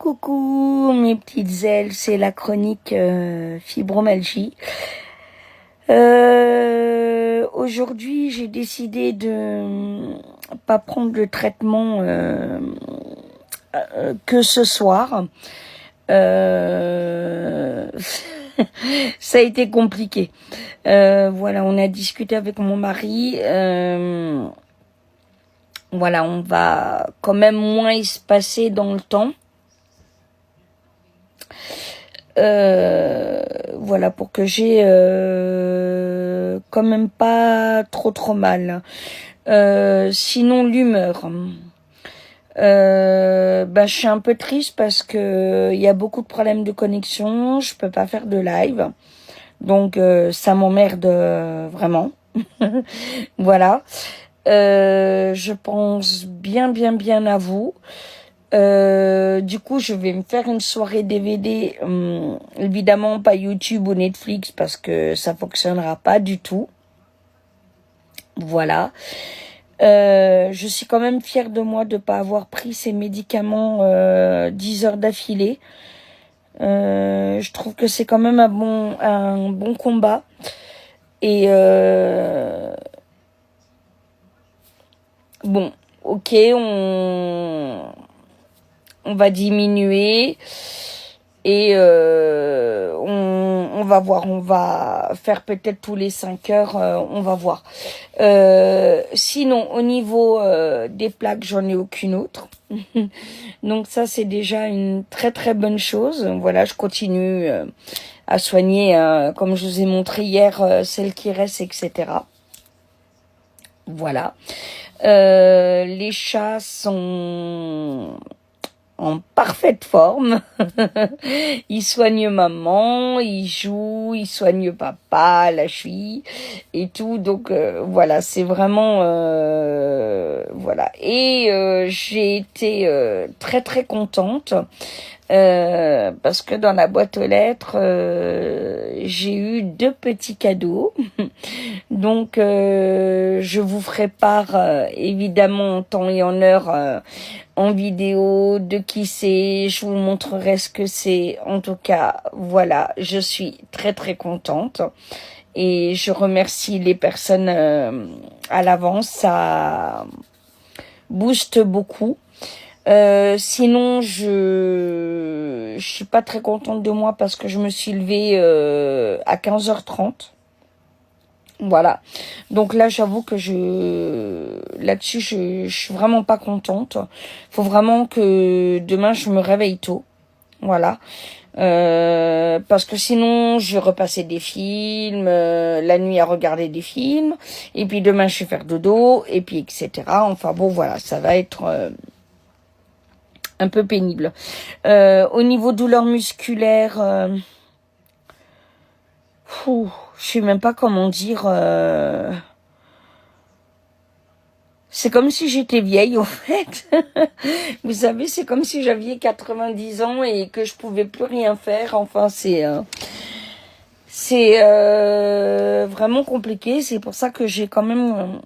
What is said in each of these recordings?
Coucou mes petites ailes, c'est la chronique fibromyalgie. Aujourd'hui, j'ai décidé de pas prendre le traitement que ce soir. Ça a été compliqué. Voilà, on a discuté avec mon mari. Voilà, on va quand même moins espacer dans le temps. Voilà, pour que j'ai quand même pas trop mal. Sinon, l'humeur. Je suis un peu triste parce que il y a beaucoup de problèmes de connexion. Je peux pas faire de live. Donc, ça m'emmerde vraiment. Voilà. Je pense bien à vous. Du coup, je vais me faire une soirée DVD, évidemment pas YouTube ou Netflix parce que ça fonctionnera pas du tout. Voilà. Je suis quand même fière de moi de pas avoir pris ces médicaments 10 heures d'affilée. Je trouve que c'est quand même un bon combat. Et bon, ok, on va diminuer et on va voir, on va faire peut-être tous les 5 heures, on va voir. Sinon, au niveau des plaques, j'en ai aucune autre. Donc ça, c'est déjà une très bonne chose. Voilà, je continue à soigner, comme je vous ai montré hier, celles qui restent, etc. Voilà. Les chats sont en parfaite forme. Ils soignent maman, ils jouent, ils soignent papa, la cheville et tout. Donc voilà, c'est vraiment voilà. Et j'ai été très contente. Parce que dans la boîte aux lettres, j'ai eu 2 petits cadeaux. Donc, je vous ferai part, évidemment, en temps et en heure, en vidéo, de qui c'est. Je vous montrerai ce que c'est. En tout cas, voilà, je suis très contente. Et je remercie les personnes à l'avance. Ça booste beaucoup. Sinon, je suis pas très contente de moi parce que je me suis levée à 15h30. Voilà. Donc là, j'avoue que là-dessus, je suis vraiment pas contente. Faut vraiment que demain, je me réveille tôt. Voilà. Parce que sinon, je vais repasser des films, la nuit à regarder des films. Et puis demain, je vais faire dodo. Et puis, etc. Enfin bon, voilà. Ça va être un peu pénible. Au niveau douleur musculaire, je sais même pas comment dire. C'est comme si j'étais vieille, au fait. Vous savez, c'est comme si j'avais 90 ans et que je pouvais plus rien faire. Enfin, c'est vraiment compliqué. C'est pour ça que j'ai quand même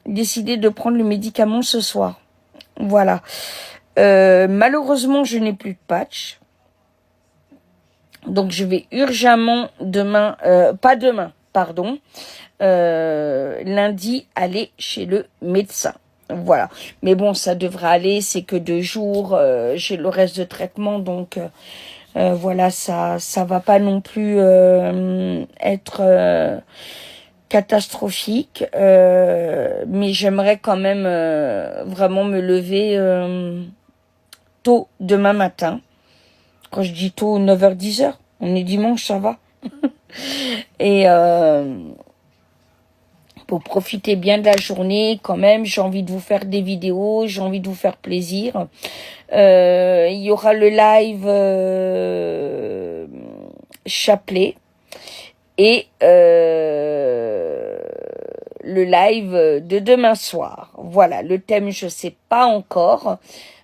décidé de prendre le médicament ce soir. Voilà. Malheureusement, je n'ai plus de patch. Donc, je vais urgemment lundi, aller chez le médecin. Voilà. Mais bon, ça devrait aller. C'est que 2 jours. J'ai le reste de traitement. Donc, voilà, ça va pas non plus être catastrophique. Mais j'aimerais quand même vraiment me lever tôt demain matin. Quand je dis tôt, 9h, 10h. On est dimanche, ça va. Et pour profiter bien de la journée, quand même, j'ai envie de vous faire des vidéos, j'ai envie de vous faire plaisir. Il y aura le live chapelet et le live de demain soir. Voilà, le thème, je sais pas encore.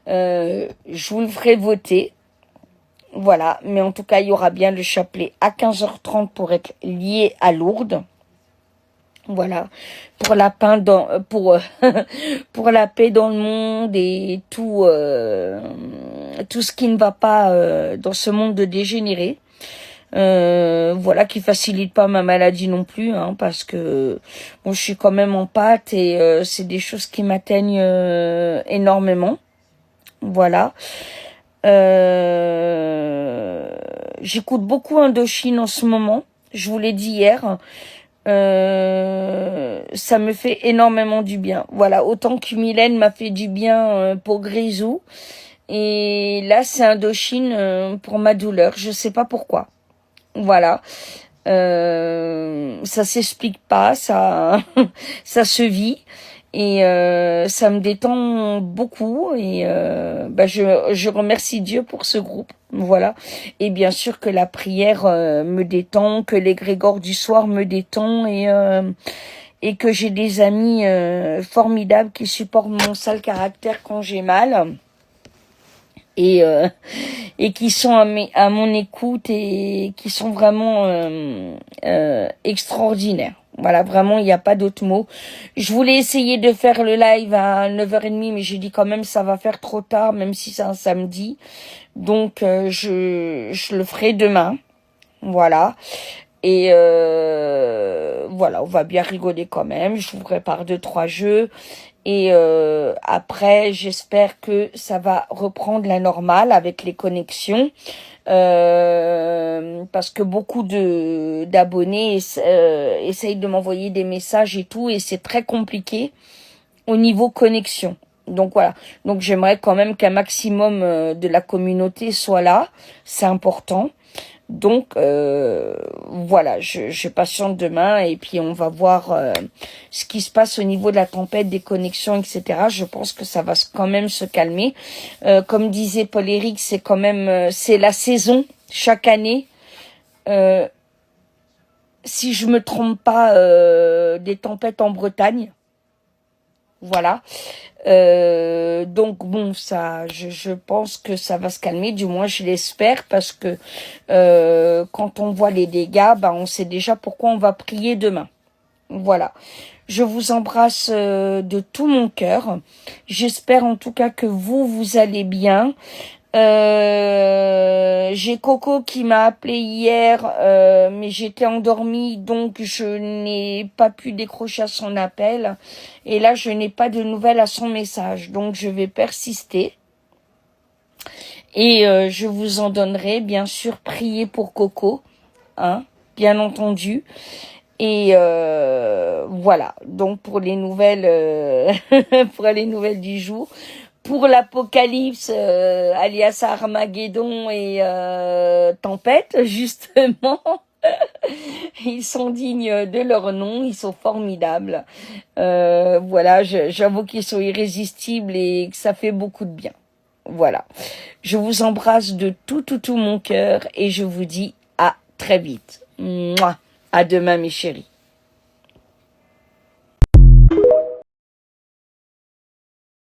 Je vous le ferai voter. Voilà, mais en tout cas, il y aura bien le chapelet à 15h30 pour être lié à Lourdes. Voilà, pour la paix pour la paix dans le monde et tout tout ce qui ne va pas dans ce monde de dégénérés. Voilà, qui facilite pas ma maladie non plus, hein, parce que bon, je suis quand même en pâte et c'est des choses qui m'atteignent énormément. Voilà. J'écoute beaucoup Indochine en ce moment. Je vous l'ai dit hier. Ça me fait énormément du bien. Voilà, autant que Mylène m'a fait du bien pour Grisou. Et là, c'est Indochine pour ma douleur. Je sais pas pourquoi. Voilà. Ça s'explique pas, ça, ça se vit. Et ça me détend beaucoup. Et je remercie Dieu pour ce groupe. Voilà. Et bien sûr que la prière me détend, que l'égrégore du soir me détend et que j'ai des amis formidables qui supportent mon sale caractère quand j'ai mal. Et qui sont à mon écoute et qui sont vraiment extraordinaires. Voilà, vraiment, il n'y a pas d'autre mot. Je voulais essayer de faire le live à 9h30, mais j'ai dit quand même ça va faire trop tard, même si c'est un samedi. Donc, je le ferai demain. Voilà. Et voilà, on va bien rigoler quand même. Je vous prépare 2-3 jeux. Et après, j'espère que ça va reprendre la normale avec les connexions. Parce que beaucoup d'abonnés essayent de m'envoyer des messages et tout. Et c'est très compliqué au niveau connexion. Donc voilà. Donc j'aimerais quand même qu'un maximum de la communauté soit là. C'est important. Donc voilà, je patiente demain et puis on va voir ce qui se passe au niveau de la tempête, des connexions, etc. Je pense que ça va quand même se calmer. Comme disait Paul-Éric, c'est quand même c'est la saison chaque année. Si je me trompe pas, des tempêtes en Bretagne. Voilà. Donc bon, ça, je pense que ça va se calmer, du moins je l'espère, parce que quand on voit les dégâts, on sait déjà pourquoi on va prier demain. Voilà. Je vous embrasse de tout mon cœur. J'espère en tout cas que vous allez bien. J'ai Coco qui m'a appelé hier, mais j'étais endormie, donc je n'ai pas pu décrocher à son appel. Et là, je n'ai pas de nouvelles à son message, donc je vais persister. Et je vous en donnerai, bien sûr, priez pour Coco, hein, bien entendu. Et voilà, donc pour les nouvelles, pour les nouvelles du jour. Pour l'Apocalypse, alias Armageddon et Tempête, justement, ils sont dignes de leur nom, ils sont formidables. Voilà, j'avoue qu'ils sont irrésistibles et que ça fait beaucoup de bien. Voilà, je vous embrasse de tout mon cœur et je vous dis à très vite. Mouah. À demain mes chéris.